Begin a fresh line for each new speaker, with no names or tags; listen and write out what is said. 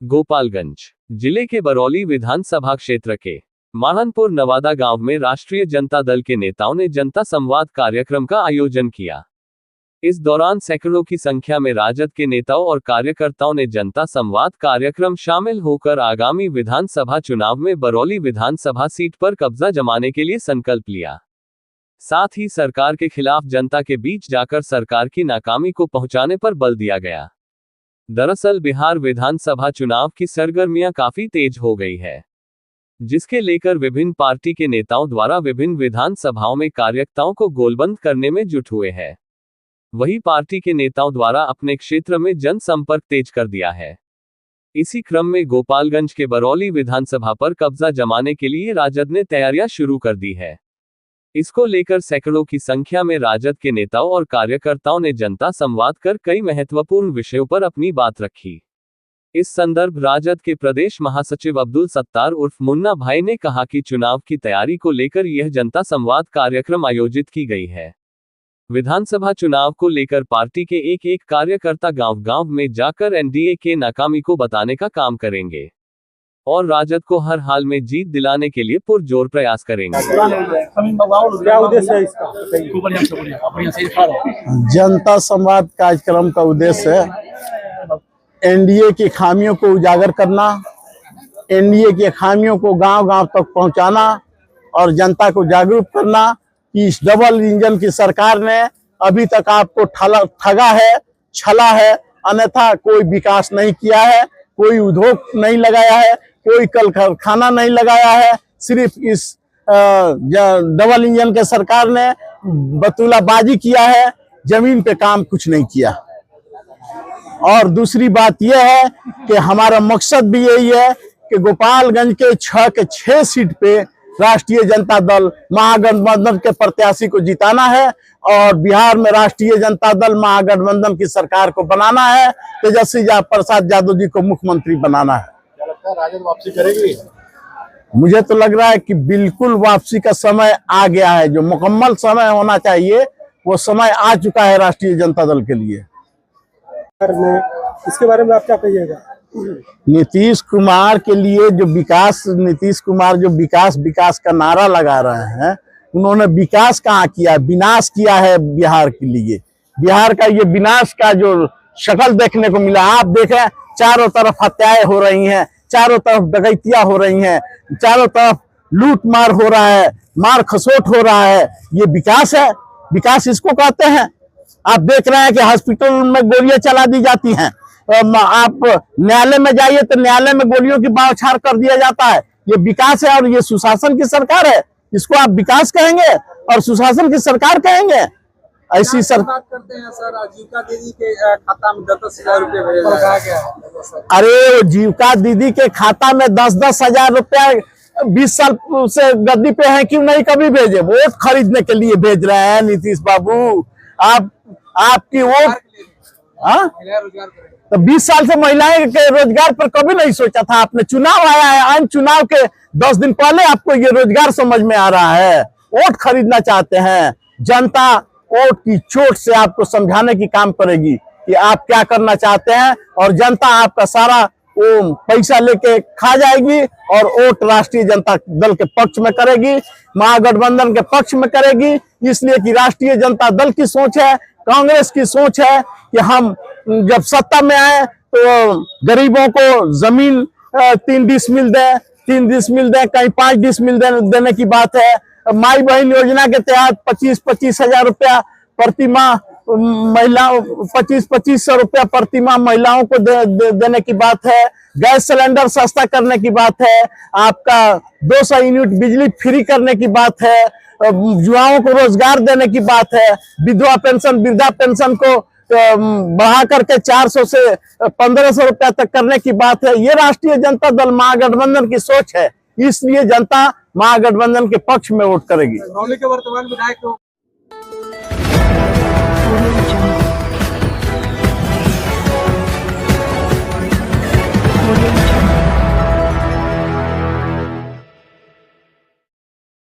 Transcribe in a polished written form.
गोपालगंज जिले के बरौली विधानसभा क्षेत्र के माहनपुर नवादा गांव में राष्ट्रीय जनता दल के नेताओं ने जनता संवाद कार्यक्रम का आयोजन किया। इस दौरान सैकड़ों की संख्या में राजद के नेताओं और कार्यकर्ताओं ने जनता संवाद कार्यक्रम शामिल होकर आगामी विधानसभा चुनाव में बरौली विधानसभा सीट पर कब्जा जमाने के लिए संकल्प लिया। साथ ही सरकार के खिलाफ जनता के बीच जाकर सरकार की नाकामी को पहुंचाने पर बल दिया गया। दरअसल बिहार विधानसभा चुनाव की सरगर्मियां काफी तेज हो गई है, जिसके लेकर विभिन्न पार्टी के नेताओं द्वारा विभिन्न विधानसभाओं में कार्यकर्ताओं को गोलबंद करने में जुट हुए हैं। वही पार्टी के नेताओं द्वारा अपने क्षेत्र में जनसंपर्क तेज कर दिया है। इसी क्रम में गोपालगंज के बरौली विधानसभा पर कब्जा जमाने के लिए राजद ने तैयारियां शुरू कर दी है। इसको लेकर सैकड़ों की संख्या में राजद के नेताओं और कार्यकर्ताओं ने जनता संवाद कर कई महत्वपूर्ण विषयों पर अपनी बात रखी। इस संदर्भ राजद के प्रदेश महासचिव अब्दुल सत्तार उर्फ मुन्ना भाई ने कहा कि चुनाव की तैयारी को लेकर यह जनता संवाद कार्यक्रम आयोजित की गई है। विधानसभा चुनाव को लेकर पार्टी के एक कार्यकर्ता गांव-गांव में जाकर एनडीए के नाकामी को बताने का काम करेंगे और राजद को हर हाल में जीत दिलाने के लिए पुरजोर प्रयास करेंगे।
क्या उद्देश्य है इसका? जनता संवाद कार्यक्रम का उद्देश्य है एनडीए की खामियों को उजागर करना, एनडीए की खामियों को गांव-गांव तक पहुंचाना और जनता को जागरूक करना कि इस डबल इंजन की सरकार ने अभी तक आपको ठगा है, छला है, अन्यथा कोई विकास नहीं किया है, कोई उद्योग नहीं लगाया है, कोई कल कारखाना नहीं लगाया है। सिर्फ इस डबल इंजन के सरकार ने बतूलाबाजी किया है, जमीन पे काम कुछ नहीं किया। और दूसरी बात यह है कि हमारा मकसद भी यही है कि गोपालगंज के 6 के 6 सीट पे राष्ट्रीय जनता दल महागठबंधन के प्रत्याशी को जिताना है और बिहार में राष्ट्रीय जनता दल महागठबंधन की सरकार को बनाना है। तेजस्वी प्रसाद यादव जी को मुख्यमंत्री बनाना है।
क्या लगता है राजद वापसी करेगी?
मुझे तो लग रहा है कि बिल्कुल वापसी का समय आ गया है। जो मुकम्मल समय होना चाहिए वो समय आ चुका है राष्ट्रीय जनता दल के लिए।
इसके बारे में आप क्या कहिएगा?
नीतीश कुमार के लिए जो नीतीश कुमार जो विकास का नारा लगा रहे हैं, उन्होंने विकास कहाँ किया, विनाश किया है बिहार के लिए। बिहार का ये विनाश का जो शक्ल देखने को मिला, आप देखें चारों तरफ हत्याएं हो रही हैं, चारों तरफ डकैतियां हो रही हैं, चारों तरफ लूट मार हो रहा है, मार खसोट हो रहा है। ये विकास है? विकास इसको कहते हैं? आप देख रहे हैं कि हॉस्पिटल में गोलियां चला दी जाती हैं, आप न्यायालय में जाइए तो न्यायालय में गोलियों की बौछार कर दिया जाता है। ये विकास है और ये सुशासन की सरकार है। इसको आप विकास कहेंगे और सुशासन की सरकार कहेंगे? ऐसी बात करते हैं सर, जीविका दीदी के खाता में 10,000 रुपए भेजे। अरे जीविका दीदी के खाता में 10,000 रुपया 20 साल से गद्दी पे है, क्यों नहीं कभी भेजे? वोट खरीदने के लिए भेज रहे हैं नीतीश बाबू। आपकी वोट तो 20 साल से महिलाएं के रोजगार पर कभी नहीं सोचा था आपने? चुनाव आया है, आम चुनाव के 10 दिन पहले आपको ये रोजगार समझ में आ रहा है। वोट खरीदना चाहते हैं। जनता वोट की चोट से आपको समझाने की काम करेगी कि आप क्या करना चाहते हैं और जनता आपका सारा वो पैसा लेके खा जाएगी और वोट राष्ट्रीय जनता दल के पक्ष में करेगी, महागठबंधन के पक्ष में करेगी। इसलिए कि राष्ट्रीय जनता दल की सोच है, कांग्रेस की सोच है कि हम जब सत्ता में आए तो गरीबों को जमीन 3 डिसमिल दें, कहीं 5 डिसमिल देने की बात है। माई बहन योजना के तहत 25 हजार रुपया प्रति माह महिलाओं 2500 रुपया प्रति माह महिलाओं को देने की बात है। गैस सिलेंडर सस्ता करने की बात है। आपका 200 यूनिट बिजली फ्री करने की बात है। युवाओं को रोजगार देने की बात है। विधवा पेंशन, वृद्धा पेंशन को बढ़ा करके 400 से 1500 रुपया तक करने की बात है। ये राष्ट्रीय जनता दल महागठबंधन की सोच है। इसलिए जनता महागठबंधन के पक्ष में वोट करेगी।
बरौली के वर्तमान विधायक
Audio